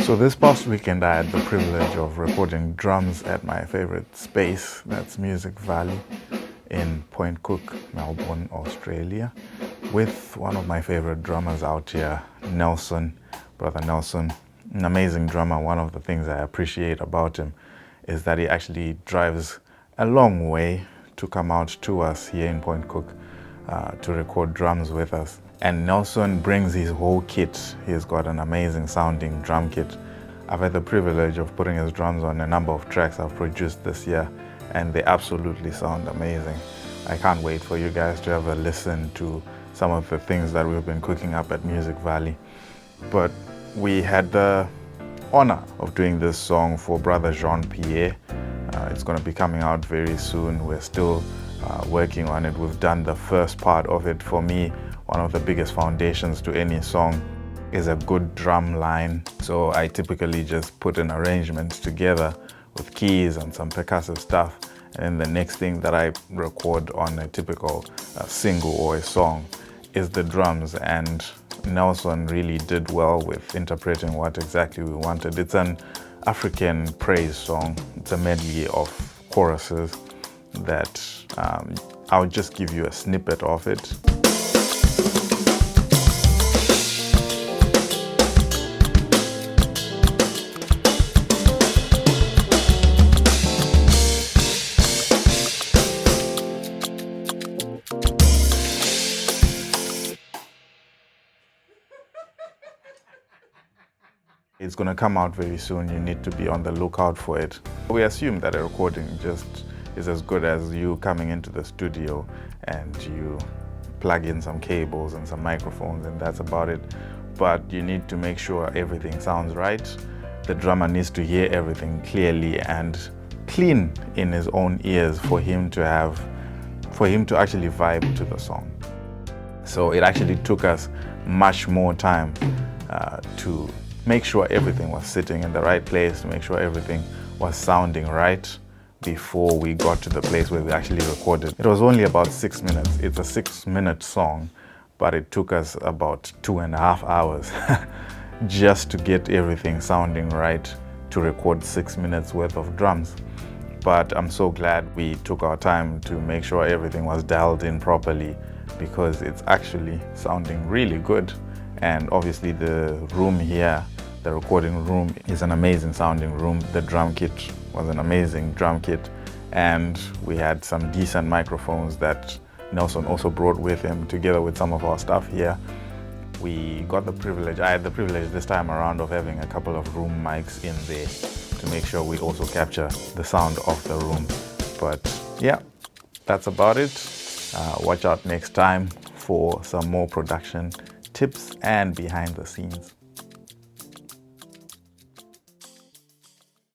So this past weekend I had the privilege of recording drums at my favorite space, that's Music Valley in Point Cook, Melbourne, Australia, with one of my favorite drummers out here, Nelson, Brother Nelson, an amazing drummer. One of the things I appreciate about him is that he actually drives a long way to come out to us here in Point Cook to record drums with us. And Nelson brings his whole kit. He's got an amazing sounding drum kit. I've had the privilege of putting his drums on a number of tracks I've produced this year, and they absolutely sound amazing. I can't wait for you guys to have a listen to some of the things that we've been cooking up at Music Valley. But we had the honor of doing this song for Brother Jean-Pierre. It's going to be coming out very soon. We're still working on it. We've done the first part of it. For me, one of the biggest foundations to any song is a good drum line. So I typically just put an arrangement together with keys and some percussive stuff. And then the next thing that I record on a typical single or a song is the drums. And Nelson really did well with interpreting what exactly we wanted. It's an African praise song. It's a medley of choruses that I'll just give you a snippet of it. It's going to come out very soon. You need to be on the lookout for it. We assume that a recording just is as good as you coming into the studio and you plug in some cables and some microphones, and that's about it. But you need to make sure everything sounds right. The drummer needs to hear everything clearly and clean in his own ears for him to actually vibe to the song. So it actually took us much more time to make sure everything was sitting in the right place, to make sure everything was sounding right before we got to the place where we actually recorded. It was only about 6 minutes. It's a 6-minute song, but it took us about 2.5 hours just to get everything sounding right to record 6 minutes worth of drums. But I'm so glad we took our time to make sure everything was dialed in properly, because it's actually sounding really good. And obviously the room here, the recording room, is an amazing sounding room. The drum kit was an amazing drum kit. And we had some decent microphones that Nelson also brought with him, together with some of our stuff here. We got the privilege, I had the privilege this time around of having a couple of room mics in there to make sure we also capture the sound of the room. But yeah, that's about it. Watch out next time for some more production tips and behind the scenes.